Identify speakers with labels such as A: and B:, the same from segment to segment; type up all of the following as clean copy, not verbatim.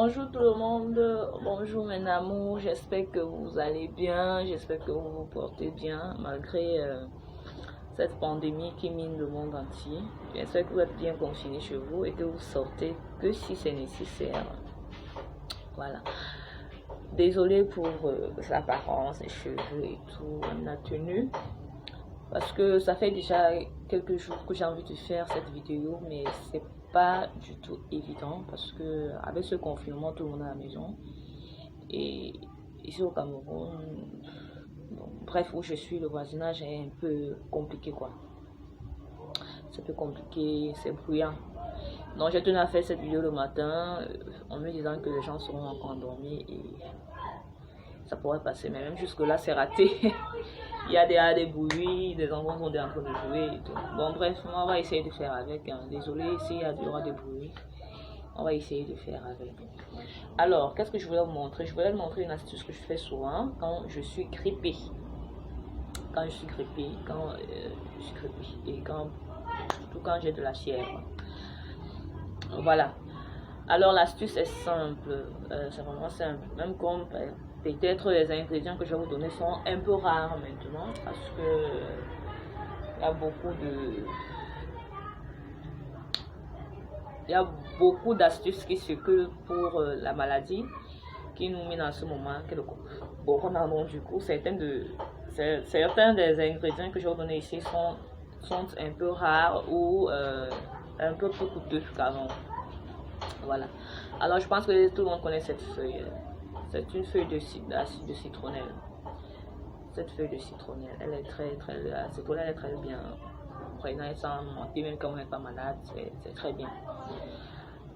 A: Bonjour tout le monde, bonjour mes amours, j'espère que vous allez bien, j'espère que vous vous portez bien malgré cette pandémie qui mine le monde entier. J'espère que vous êtes bien confinés chez vous et que vous sortez que si c'est nécessaire. Voilà. Désolée pour l'apparence, les cheveux et tout, la tenue. Parce que ça fait déjà quelques jours que j'ai envie de faire cette vidéo, mais c'est pas du tout évident parce que avec ce confinement, tout le monde est à la maison. Et ici au Cameroun, bon, bref, où je suis, le voisinage est un peu compliqué quoi. C'est un peu compliqué, c'est bruyant. Donc j'ai tenu à faire cette vidéo le matin en me disant que les gens seront encore endormis et ça pourrait passer. Mais même jusque là, c'est raté. Il y a des bruits, des enfants sont en train de jouer et tout. Bon bref, on va essayer de faire avec. Hein. Désolé s'il y aura des bruits. On va essayer de faire avec. Alors, qu'est-ce que je voulais vous montrer? Je voulais vous montrer une astuce que je fais souvent quand je suis grippée. Quand je suis grippée, et surtout quand j'ai de la fièvre. Voilà. Alors l'astuce est simple, c'est vraiment simple. Même comme peut-être les ingrédients que je vais vous donner sont un peu rares maintenant parce que il y a beaucoup d'astuces qui circulent pour la maladie qui nous mène en ce moment. Bon, du coup, certains des ingrédients que je vais vous donner ici sont un peu rares ou un peu plus coûteux qu'avant. Voilà. Alors, je pense que tout le monde connaît cette feuille. C'est une feuille de citronnelle. Cette feuille de citronnelle, elle est la citronnelle est très bien. Prenez sans mentir, même quand on n'est pas malade, c'est très bien.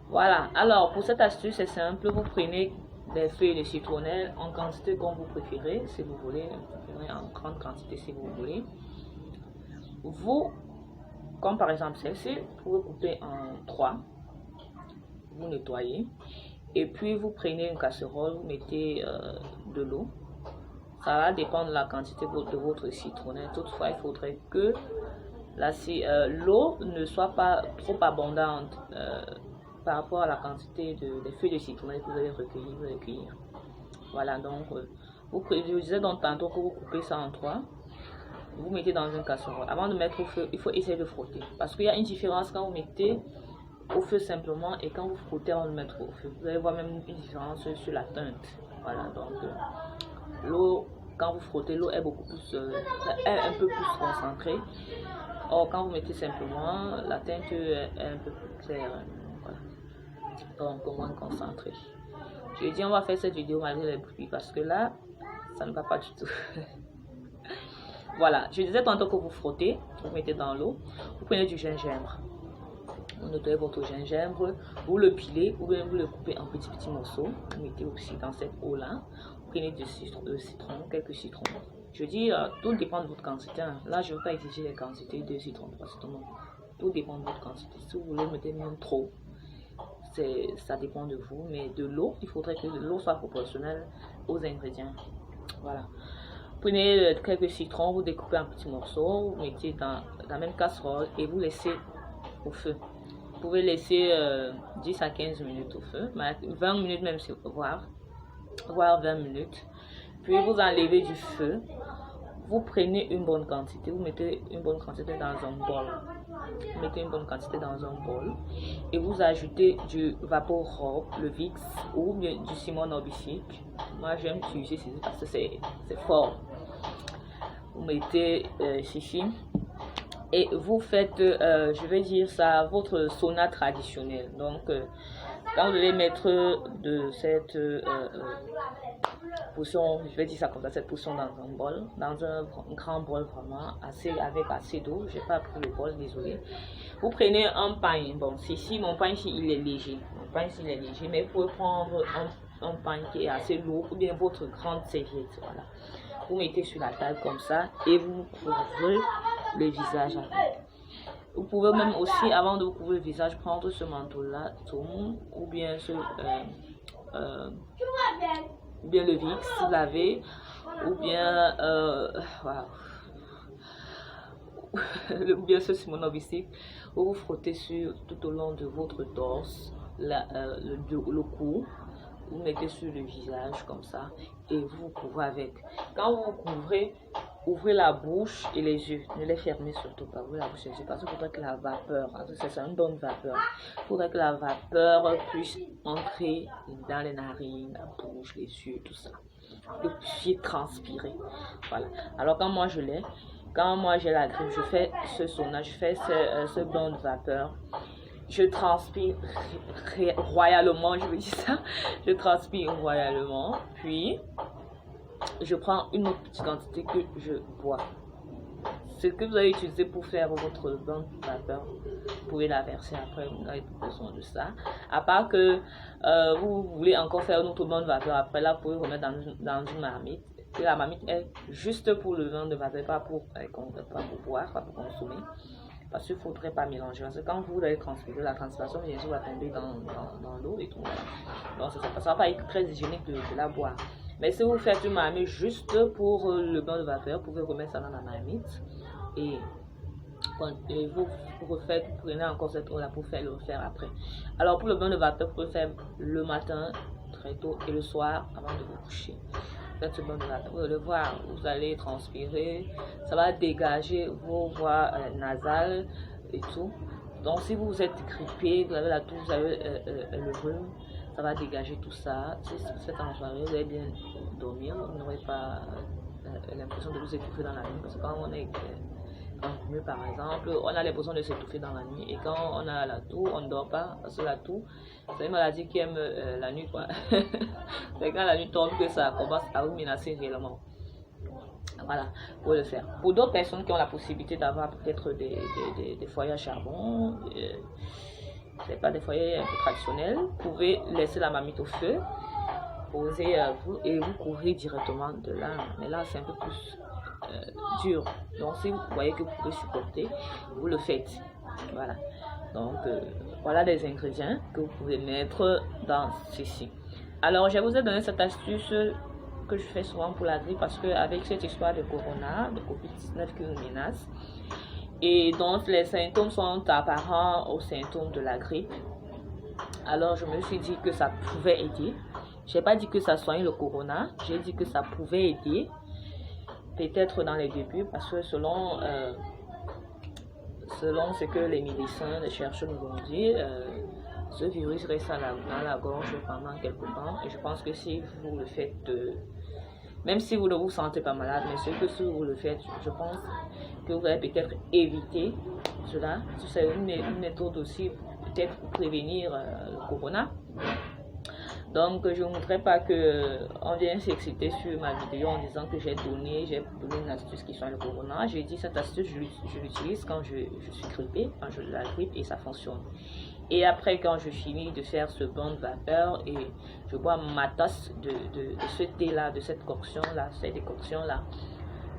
A: Voilà. Alors, pour cette astuce, c'est simple. Vous prenez des feuilles de citronnelle en quantité comme vous préférez, si vous voulez. Vous prenez en grande quantité si vous voulez. Vous, comme par exemple celle-ci, vous pouvez couper en 3. Vous nettoyez et puis vous prenez une casserole, vous mettez de l'eau. Ça va dépendre de la quantité de votre citronnelle. Toutefois, il faudrait que l'eau ne soit pas trop abondante par rapport à la quantité des feuilles de citronnelle que vous allez recueillir. Voilà, donc je vous disais donc tantôt que vous coupez ça en 3. Vous mettez dans une casserole. Avant de mettre au feu, il faut essayer de frotter parce qu'il y a une différence quand vous mettez au feu simplement et quand vous frottez avant de mettre au feu. Vous allez voir même une différence sur la teinte. Voilà, donc l'eau, quand vous frottez, l'eau est beaucoup plus, est un peu plus concentrée. Or, quand vous mettez simplement, la teinte est un peu plus claire. Voilà. Donc, moins concentrée. Je dis, on va faire cette vidéo malgré les bruits parce que là, ça ne va pas du tout. Voilà, je disais tantôt que vous frottez, vous mettez dans l'eau, vous prenez du gingembre. Vous nettoyez votre gingembre, vous le pilez ou bien vous le coupez en petits morceaux. Vous mettez aussi dans cette eau là. Vous prenez du citron, quelques citrons. Je dis, tout dépend de votre quantité. Hein. Là, je ne vais pas exiger les quantités de citron, 3 citrons. Tout dépend de votre quantité. Si vous voulez mettre même trop, ça dépend de vous. Mais de l'eau, il faudrait que l'eau soit proportionnelle aux ingrédients. Voilà. Prenez quelques citrons, vous découpez en petits morceaux, vous mettez dans la même casserole et vous laissez au feu. Vous pouvez laisser 10 à 15 minutes au feu, 20 minutes même, voire 20 minutes. Puis vous enlevez du feu, vous prenez une bonne quantité, vous mettez une bonne quantité dans un bol. Vous mettez une bonne quantité dans un bol et vous ajoutez du Vaporub, le Vicks ou bien du Simon Orbicic. Moi j'aime utiliser ceci parce que c'est fort. Vous mettez ceci. Et vous faites, je vais dire ça, votre sauna traditionnel. Donc, quand vous allez mettre de cette potion, je vais dire ça comme ça, cette potion dans un bol, dans un grand bol vraiment, avec assez d'eau. Je n'ai pas pris le bol, désolé. Vous prenez un pain. Bon, ici, mon pain ici, il est léger. Mon pain ici, il est léger, mais vous pouvez prendre un pain qui est assez lourd ou bien votre grande serviette. Voilà. Vous mettez sur la table comme ça et vous couvrez le visage avec. Vous pouvez même aussi, avant de vous couvrir le visage, prendre ce manteau-là, ou bien ou bien le Vicks si vous l'avez, ou bien voilà. Ou bien ce Simon Orbicic, où vous frottez tout au long de votre torse, le cou, vous mettez sur le visage comme ça et vous couvrez avec. Quand vous couvrez, ouvrez la bouche et les yeux. Ne les fermez surtout pas. Ouvrez la bouche et les yeux parce qu'il faudrait que la vapeur, c'est une bonne vapeur. Il faudrait que la vapeur puisse entrer dans les narines, la bouche, les yeux, tout ça. Que vous puissiez transpirer. Voilà. Alors quand moi j'ai la grippe, je fais ce sauna, je fais ce bain de vapeur. Je transpire royalement, je veux dire ça. Je transpire royalement. Puis, je prends une autre petite quantité que je bois. Ce que vous avez utilisé pour faire votre bain de vapeur, vous pouvez la verser après, vous n'avez pas besoin de ça. À part que vous voulez encore faire notre bain de vapeur, après là, vous pouvez remettre dans une marmite. Que la marmite est juste pour le bain de vapeur, pas pour boire, pas pour consommer. Parce qu'il ne faudrait pas mélanger. Parce que quand vous allez transpirer, la transpiration bien sûr va tomber dans l'eau et tout. Donc ça ne va pas être très hygiénique de la boire. Mais si vous faites une marmite juste pour le bain de vapeur, vous pouvez remettre ça dans la marmite. Et vous prenez encore cette eau là pour le refaire après. Alors pour le bain de vapeur, vous pouvez faire le matin très tôt et le soir avant de vous coucher. Faites ce bain de vapeur. Vous allez voir, vous allez transpirer, ça va dégager vos voies nasales et tout. Donc si vous êtes grippé, vous avez la toux, vous avez le rhume, ça va dégager tout ça. Si vous êtes en soirée, vous allez bien dormir, vous n'aurez pas l'impression de vous étouffer dans la nuit. Parce que quand on est enrhumé par exemple, on a l'impression de s'étouffer dans la nuit. Et quand on a la toux, on ne dort pas. Parce que la toux, c'est une maladie qui aime la nuit, quoi. C'est quand la nuit tombe que ça commence à vous menacer réellement. Voilà, pour le faire. Pour d'autres personnes qui ont la possibilité d'avoir peut-être des foyers à charbon, c'est pas des foyers un peu traditionnels, vous pouvez laisser la marmite au feu, poser vous et vous couvrir directement de là. Mais là, c'est un peu plus dur. Donc, si vous voyez que vous pouvez supporter, vous le faites. Voilà. Donc, voilà les ingrédients que vous pouvez mettre dans ceci. Alors, je vous ai donné cette astuce que je fais souvent pour la grippe parce qu'avec cette histoire de corona, de Covid-19 qui nous menace, et donc les symptômes sont apparents aux symptômes de la grippe, alors je me suis dit que ça pouvait aider. Je n'ai pas dit que ça soigne le corona, j'ai dit que ça pouvait aider, peut-être dans les débuts, parce que selon ce que les médecins, les chercheurs nous ont dit, ce virus reste dans la gorge pendant quelques temps. Et je pense que si vous le faites, même si vous ne vous sentez pas malade, mais c'est que si vous le faites, je pense que vous allez peut-être éviter cela. C'est une méthode aussi peut-être pour prévenir le corona. Donc je ne voudrais pas qu'on vienne s'exciter sur ma vidéo en disant que j'ai donné une astuce qui soigne le corona. J'ai dit cette astuce, je l'utilise quand je suis grippée, quand je la grippe et ça fonctionne. Et après quand je finis de faire ce bain de vapeur et je bois ma tasse de ce thé là, de cette décoction là,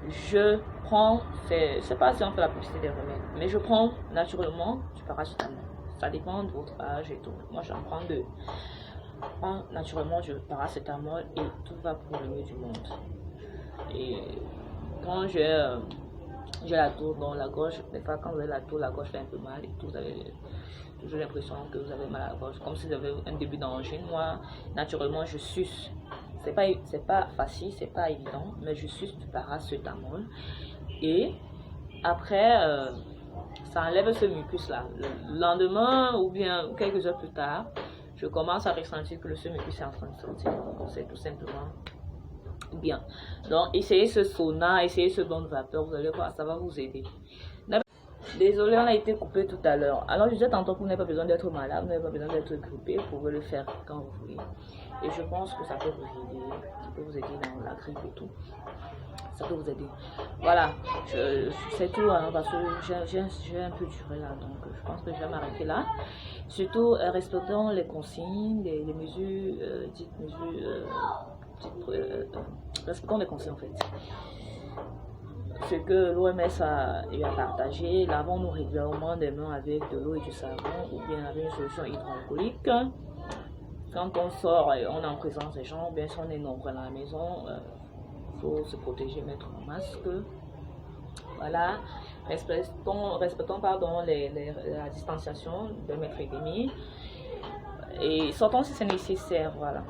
A: je prends, c'est pas si on fait la publicité des remèdes, mais je prends naturellement du paracétamol. Ça dépend de votre âge et tout. Moi j'en prends deux. Naturellement du paracétamol et tout va pour le mieux du monde. Et quand j'ai la toux dans la gorge, des fois quand vous avez la toux, la gorge fait un peu mal et tout, vous avez toujours l'impression que vous avez mal à la gorge, comme si vous avez un début d'angine. Moi, naturellement, je suce. C'est pas facile, c'est pas évident, mais je suce du paracétamol. Et après, ça enlève ce mucus là. Le lendemain ou bien quelques heures plus tard, je commence à ressentir que ce mucus est en train de sortir. Donc c'est tout simplement bien. Donc essayez ce sauna, essayez ce bain de vapeur, vous allez voir, ça va vous aider. Désolé, on a été coupé tout à l'heure. Alors je disais tantôt que vous n'avez pas besoin d'être malade, vous n'avez pas besoin d'être grippé, vous pouvez le faire quand vous voulez. Et je pense que ça peut vous aider, ça peut vous aider dans la grippe et tout. Ça peut vous aider. Voilà, c'est tout, hein, parce que j'ai un peu duré là, donc je pense que je vais m'arrêter là. Surtout, respectons les consignes, les mesures, respectons les consignes en fait. Ce que l'OMS a partagé, lavons-nous régulièrement des mains avec de l'eau et du savon ou bien avec une solution hydroalcoolique. Quand on sort et on est en présence des gens, bien si on est nombreux à la maison, il faut se protéger, mettre un masque. Voilà, respectons la distanciation de 1,5 m et sortons si c'est nécessaire. Voilà.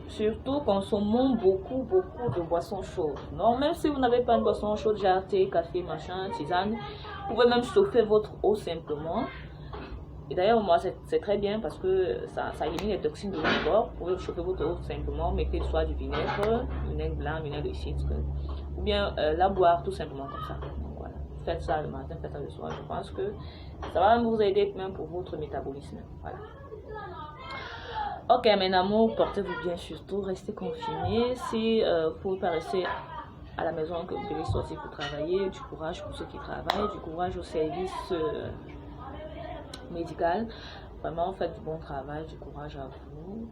A: Surtout, consommons beaucoup de boissons chaudes. Non, même si vous n'avez pas une boisson chaude, genre thé, café, machin, tisane, vous pouvez même chauffer votre eau simplement. Et d'ailleurs, moi, c'est très bien parce que ça élimine les toxines de votre corps. Vous pouvez chauffer votre eau simplement, mettez soit du vinaigre blanc, vinaigre de cidre, ou bien la boire tout simplement comme ça. Donc voilà, faites ça le matin, faites ça le soir. Je pense que ça va vous aider même pour votre métabolisme. Voilà. Ok, mes amours, portez-vous bien, surtout restez confinés. Si vous ne pouvez pas rester à la maison, que vous devez sortir pour travailler, du courage pour ceux qui travaillent, du courage au service médical. Vraiment, faites du bon travail, du courage à vous.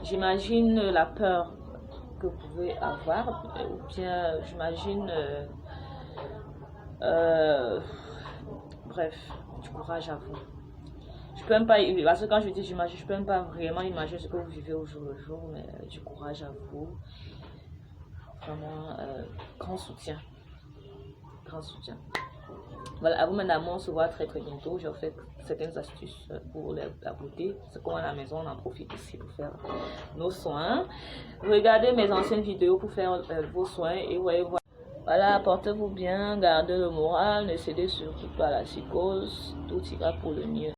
A: J'imagine la peur que vous pouvez avoir, ou bien j'imagine, bref, du courage à vous. Je peux même pas, parce que quand je dis j'imagine, je peux même pas vraiment imaginer ce que vous vivez au jour le jour, mais du courage à vous. Vraiment, grand soutien. Grand soutien. Voilà, à vous maintenant, on se voit très bientôt. J'ai fait certaines astuces pour la beauté. C'est comme à la maison, on en profite ici pour faire nos soins. Regardez mes anciennes vidéos pour faire vos soins et voyez, voilà, portez-vous bien, gardez le moral, ne cédez surtout pas à la psychose, tout ira pour le mieux.